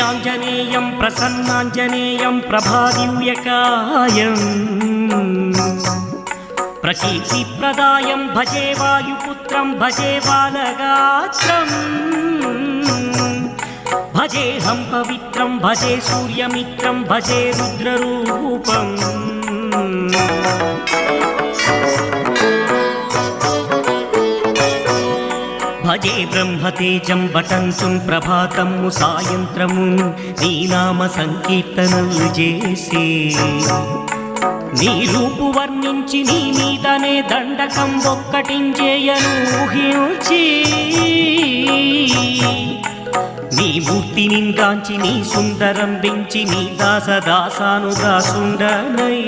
శ్రీయాంజనేయం ప్రసన్నాంజనేయం ప్రభాదివ్యకాయం ప్రకీర్తిప్రదాయం భజే వాయుపుత్రం భజే బాలగాత్రం భజేహం పవిత్రం భజే సూర్యమిత్రం భజే రుద్రరూపం భజే బ్రహ్మతేజం బటంచుం ప్రభాతము సాయంత్రము నీ నామ సంకీర్తనలు చేసే నీ రూపు వర్ణించి నీ మీదనే దండకం ఒక్కటించేయను ఊహించి నీ మూర్తి నిందాంచి నీ సుందరం పెంచి నీ దాసదాసాను దాసుండనై